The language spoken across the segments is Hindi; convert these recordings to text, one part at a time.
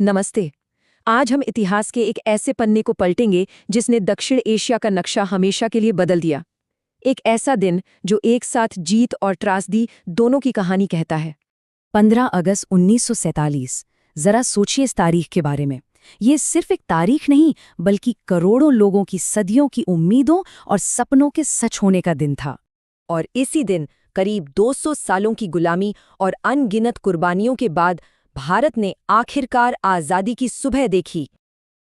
नमस्ते। आज हम इतिहास के एक ऐसे पन्ने को पलटेंगे जिसने दक्षिण एशिया का नक्शा हमेशा के लिए बदल दिया। एक ऐसा दिन जो एक साथ जीत और त्रासदी दोनों की कहानी कहता है। 15 अगस्त 1947। जरा सोचिए इस तारीख के बारे में। ये सिर्फ एक तारीख नहीं, बल्कि करोड़ों लोगों की सदियों की उम्मीदों और सपनों के सच होने का दिन था। और इसी दिन करीब 200 सालों की गुलामी और अनगिनत कुर्बानियों के बाद भारत ने आखिरकार आज़ादी की सुबह देखी।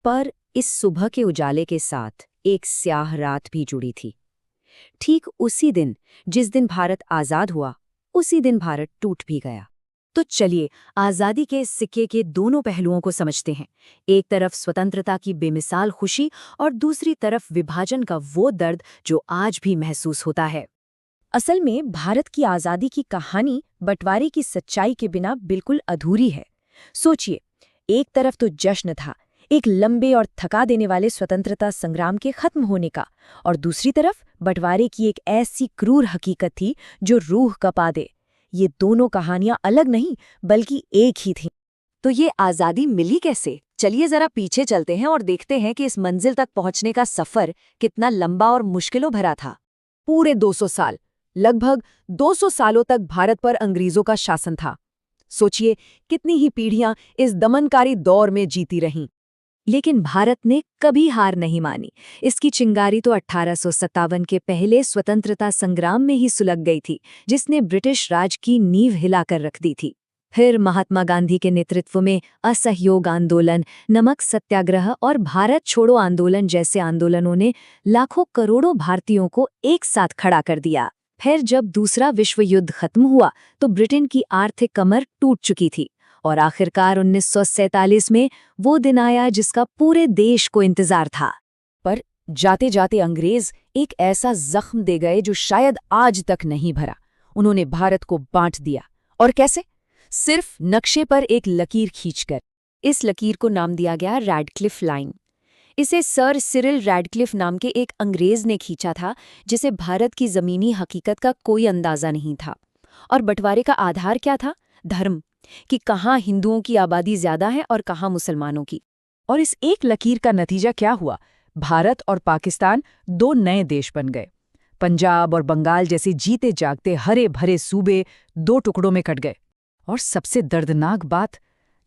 पर इस सुबह के उजाले के साथ एक स्याह रात भी जुड़ी थी। ठीक उसी दिन जिस दिन भारत आज़ाद हुआ, उसी दिन भारत टूट भी गया। तो चलिए आज़ादी के इस सिक्के के दोनों पहलुओं को समझते हैं। एक तरफ स्वतंत्रता की बेमिसाल खुशी और दूसरी तरफ विभाजन का वो दर्द जो आज भी महसूस होता है। असल में भारत की आज़ादी की कहानी बंटवारे की सच्चाई के बिना बिल्कुल अधूरी है। सोचिए, एक तरफ तो जश्न था, एक लंबे और थका देने वाले स्वतंत्रता संग्राम के खत्म होने का, और दूसरी तरफ बंटवारे की एक ऐसी क्रूर हकीकत थी जो रूह कपा दे। ये दोनों कहानियां अलग नहीं बल्कि एक ही थीं। तो ये आज़ादी मिली कैसे? चलिए जरा पीछे चलते हैं और देखते हैं कि इस मंजिल तक पहुंचने का सफर कितना लंबा और मुश्किलों भरा था। पूरे 200 साल, लगभग 200 सालों तक भारत पर अंग्रेजों का शासन था। सोचिए कितनी ही पीढ़ियां इस दमनकारी दौर में जीती रहीं। लेकिन भारत ने कभी हार नहीं मानी। इसकी चिंगारी तो 1857 के पहले स्वतंत्रता संग्राम में ही सुलग गई थी, जिसने ब्रिटिश राज की नींव हिलाकर रख दी थी। फिर महात्मा गांधी के नेतृत्व में असहयोग आंदोलन, नमक सत्याग्रह और भारत छोड़ो आंदोलन जैसे आंदोलनों ने लाखों करोड़ों भारतीयों को एक साथ खड़ा कर दिया। फिर जब दूसरा विश्व युद्ध खत्म हुआ तो ब्रिटेन की आर्थिक कमर टूट चुकी थी, और आखिरकार 1947 में वो दिन आया जिसका पूरे देश को इंतजार था। पर जाते जाते अंग्रेज एक ऐसा जख्म दे गए जो शायद आज तक नहीं भरा। उन्होंने भारत को बांट दिया। और कैसे? सिर्फ नक्शे पर एक लकीर खींचकर। इस लकीर को नाम दिया गया रैडक्लिफ लाइन। इसे सर सिरिल रैडक्लिफ नाम के एक अंग्रेज ने खींचा था, जिसे भारत की जमीनी हकीकत का कोई अंदाजा नहीं था। और बंटवारे का आधार क्या था? धर्म, कि कहाँ हिंदुओं की आबादी ज्यादा है और कहाँ मुसलमानों की। और इस एक लकीर का नतीजा क्या हुआ? भारत और पाकिस्तान दो नए देश बन गए। पंजाब और बंगाल जैसे जीते जागते हरे भरे सूबे दो टुकड़ों में कट गए। और सबसे दर्दनाक बात,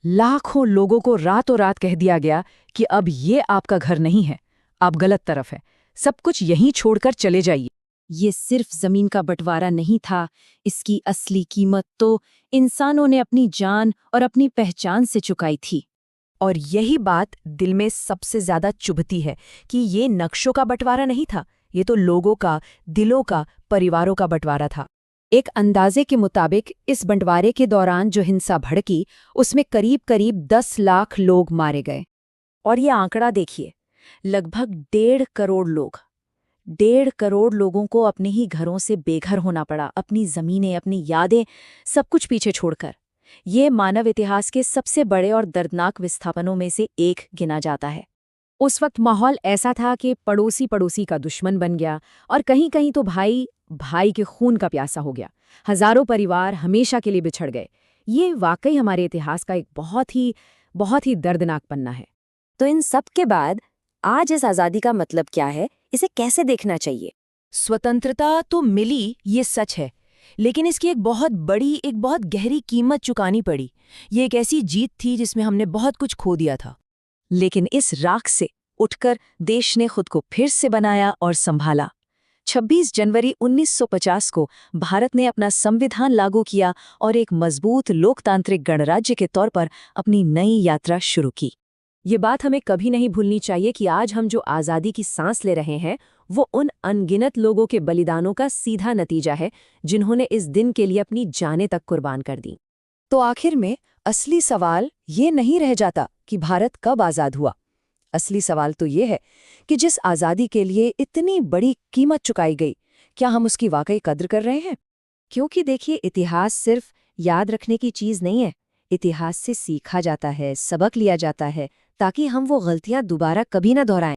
लाखों लोगों को रातों रात कह दिया गया कि अब ये आपका घर नहीं है, आप गलत तरफ है, सब कुछ यहीं छोड़कर चले जाइए। ये सिर्फ जमीन का बंटवारा नहीं था, इसकी असली कीमत तो इंसानों ने अपनी जान और अपनी पहचान से चुकाई थी। और यही बात दिल में सबसे ज्यादा चुभती है कि ये नक्शों का बंटवारा नहीं था, ये तो लोगों का, दिलों का, परिवारों का बंटवारा था। एक अंदाजे के मुताबिक इस बंटवारे के दौरान जो हिंसा भड़की, उसमें करीब 10 लाख लोग मारे गए। और ये आंकड़ा देखिए, लगभग 1.5 करोड़ लोग। 1.5 करोड़ लोगों को अपने ही घरों से बेघर होना पड़ा, अपनी जमीनें, अपनी यादें, सब कुछ पीछे छोड़कर। ये मानव इतिहास के सबसे बड़े और दर्दनाक विस्थापनों में से एक गिना जाता है। उस वक्त माहौल ऐसा था कि पड़ोसी पड़ोसी का दुश्मन बन गया, और कहीं कहीं तो भाई भाई के खून का प्यासा हो गया। हजारों परिवार हमेशा के लिए बिछड़ गए। ये वाकई हमारे इतिहास का एक बहुत ही दर्दनाक पन्ना है। तो इन सब के बाद आज इस आज़ादी का मतलब क्या है? इसे कैसे देखना चाहिए? स्वतंत्रता तो मिली, ये सच है, लेकिन इसकी एक बहुत गहरी कीमत चुकानी पड़ी। ये एक ऐसी जीत थी जिसमें हमने बहुत कुछ खो दिया था। लेकिन इस राख से उठकर देश ने खुद को फिर से बनाया और संभाला। 26 जनवरी 1950 को भारत ने अपना संविधान लागू किया और एक मजबूत लोकतांत्रिक गणराज्य के तौर पर अपनी नई यात्रा शुरू की। ये बात हमें कभी नहीं भूलनी चाहिए कि आज हम जो आज़ादी की सांस ले रहे हैं, वो उन अनगिनत लोगों के बलिदानों का सीधा नतीजा है जिन्होंने इस दिन के लिए अपनी जानें तक कुर्बान कर दी। तो आखिर में असली सवाल ये नहीं रह जाता कि भारत कब आज़ाद हुआ। असली सवाल तो ये है कि जिस आज़ादी के लिए इतनी बड़ी कीमत चुकाई गई, क्या हम उसकी वाकई कद्र कर रहे हैं? क्योंकि देखिए, इतिहास सिर्फ याद रखने की चीज़ नहीं है। इतिहास से सीखा जाता है, सबक लिया जाता है, ताकि हम वो गलतियां दोबारा कभी न दोहराएं।